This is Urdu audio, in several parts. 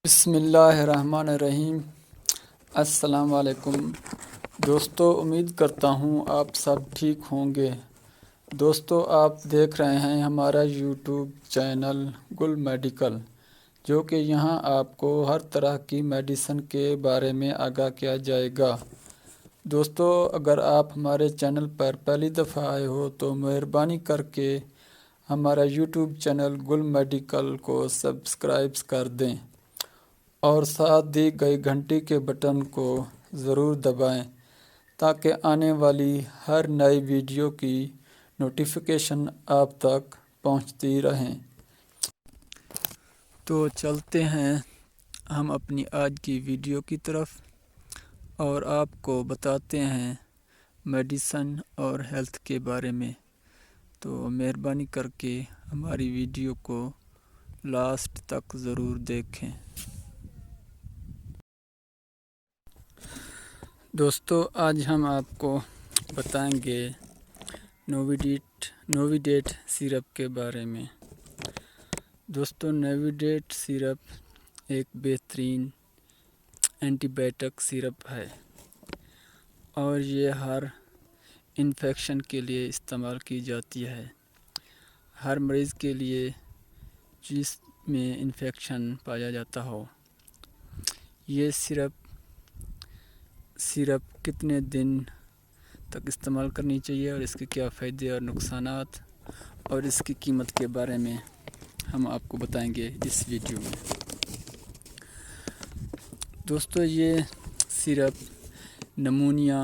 بسم اللہ الرحمن الرحیم۔ السلام علیکم دوستو، امید کرتا ہوں آپ سب ٹھیک ہوں گے۔ دوستو، آپ دیکھ رہے ہیں ہمارا یوٹیوب چینل گل میڈیکل، جو کہ یہاں آپ کو ہر طرح کی میڈیسن کے بارے میں آگاہ کیا جائے گا۔ دوستو، اگر آپ ہمارے چینل پر پہلی دفعہ آئے ہو تو مہربانی کر کے ہمارا یوٹیوب چینل گل میڈیکل کو سبسکرائب کر دیں اور ساتھ دی گئی گھنٹی کے بٹن کو ضرور دبائیں تاکہ آنے والی ہر نئی ویڈیو کی نوٹیفیکیشن آپ تک پہنچتی رہیں۔ تو چلتے ہیں ہم اپنی آج کی ویڈیو کی طرف اور آپ کو بتاتے ہیں میڈیسن اور ہیلتھ کے بارے میں۔ تو مہربانی کر کے ہماری ویڈیو کو لاسٹ تک ضرور دیکھیں۔ دوستو، آج ہم آپ کو بتائیں گے نوویڈیٹ سیرپ کے بارے میں۔ دوستو، نوویڈیٹ سیرپ ایک بہترین اینٹی بائیوٹک سیرپ ہے اور یہ ہر انفیکشن کے لیے استعمال کی جاتی ہے۔ ہر مریض کے لیے جس میں انفیکشن پایا جاتا ہو، یہ سیرپ کتنے دن تک استعمال کرنی چاہیے اور اس کے کیا فائدے اور نقصانات اور اس کی قیمت کے بارے میں ہم آپ کو بتائیں گے اس ویڈیو میں۔ دوستو، یہ سیرپ نمونیا،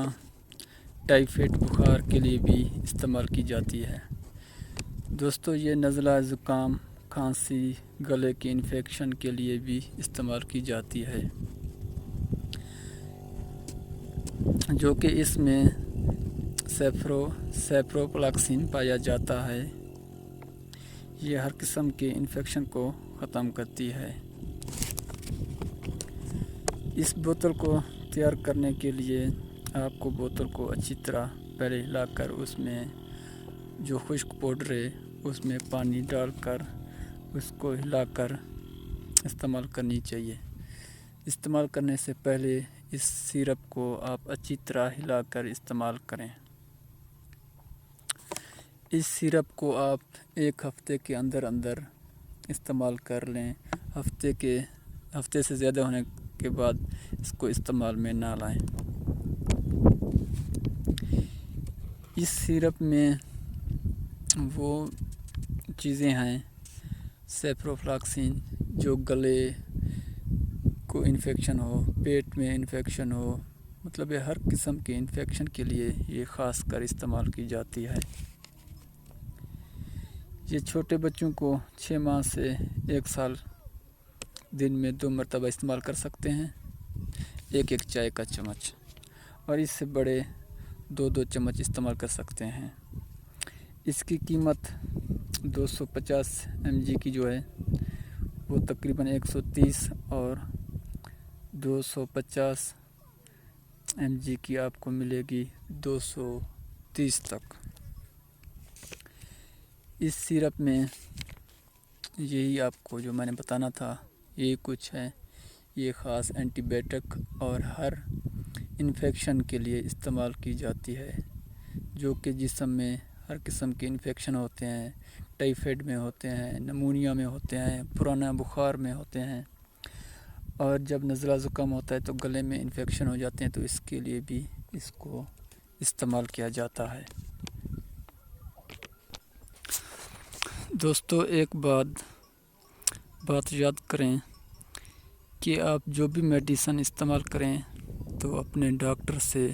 ٹائفائڈ بخار کے لیے بھی استعمال کی جاتی ہے۔ دوستو، یہ نزلہ، زکام، کھانسی، گلے کی انفیکشن کے لیے بھی استعمال کی جاتی ہے، جو کہ اس میں سیپروفلاکسین پایا جاتا ہے۔ یہ ہر قسم کے انفیکشن کو ختم کرتی ہے۔ اس بوتل کو تیار کرنے کے لیے آپ کو بوتل کو اچھی طرح پہلے ہلا کر اس میں جو خشک پاؤڈر ہے اس میں پانی ڈال کر اس کو ہلا کر استعمال کرنی چاہیے۔ استعمال کرنے سے پہلے اس سیرپ کو آپ اچھی طرح ہلا کر استعمال کریں۔ اس سیرپ کو آپ ایک ہفتے کے اندر استعمال کر لیں۔ ہفتے سے زیادہ ہونے کے بعد اس کو استعمال میں نہ لائیں۔ اس سیرپ میں وہ چیزیں ہیں سیپروفلاکسین، جو گلے کو انفیکشن ہو، پیٹ میں انفیکشن ہو، مطلب یہ ہر قسم کے انفیکشن کے لیے یہ خاص کر استعمال کی جاتی ہے۔ یہ چھوٹے بچوں کو 6 ماہ سے 1 سال دن میں 2 مرتبہ استعمال کر سکتے ہیں، ایک چائے کا چمچ، اور اس سے بڑے 2 چمچ استعمال کر سکتے ہیں۔ اس کی قیمت 250 mg کی جو ہے وہ تقریباً 130 اور 250 mg کی آپ کو ملے گی 230 تک۔ اس سیرپ میں یہی آپ کو جو میں نے بتانا تھا یہی کچھ ہے۔ یہ خاص اینٹی بائیوٹک اور ہر انفیکشن کے لیے استعمال کی جاتی ہے، جو کہ جسم میں ہر قسم کے انفیکشن ہوتے ہیں، ٹائفائڈ میں ہوتے ہیں، نمونیا میں ہوتے ہیں، پرانا بخار میں ہوتے ہیں، اور جب نزلہ زکام ہوتا ہے تو گلے میں انفیکشن ہو جاتے ہیں، تو اس کے لیے بھی اس کو استعمال کیا جاتا ہے۔ دوستو، ایک بات یاد کریں کہ آپ جو بھی میڈیسن استعمال کریں تو اپنے ڈاکٹر سے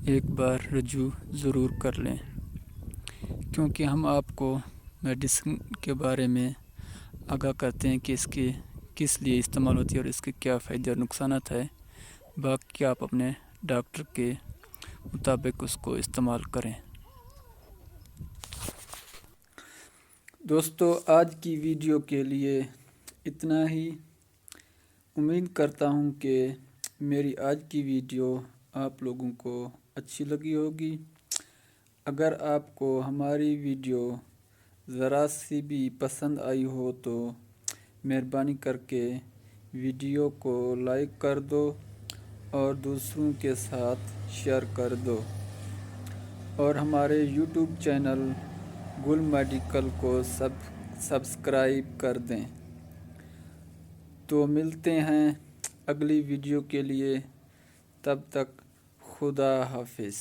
ایک بار رجوع ضرور کر لیں، کیونکہ ہم آپ کو میڈیسن کے بارے میں آگاہ کرتے ہیں کہ اس کی کس لیے استعمال ہوتی ہے اور اس کے کیا فائدے اور نقصانات ہیں۔ باقی آپ اپنے ڈاکٹر کے مطابق اس کو استعمال کریں۔ دوستو، آج کی ویڈیو کے لیے اتنا ہی۔ امید کرتا ہوں کہ میری آج کی ویڈیو آپ لوگوں کو اچھی لگی ہوگی۔ اگر آپ کو ہماری ویڈیو ذرا سی بھی پسند آئی ہو تو مہربانی کر کے ویڈیو کو لائک کر دو اور دوسروں کے ساتھ شیئر کر دو، اور ہمارے یوٹیوب چینل گل میڈیکل کو سبسکرائب کر دیں۔ تو ملتے ہیں اگلی ویڈیو کے لیے، تب تک خدا حافظ۔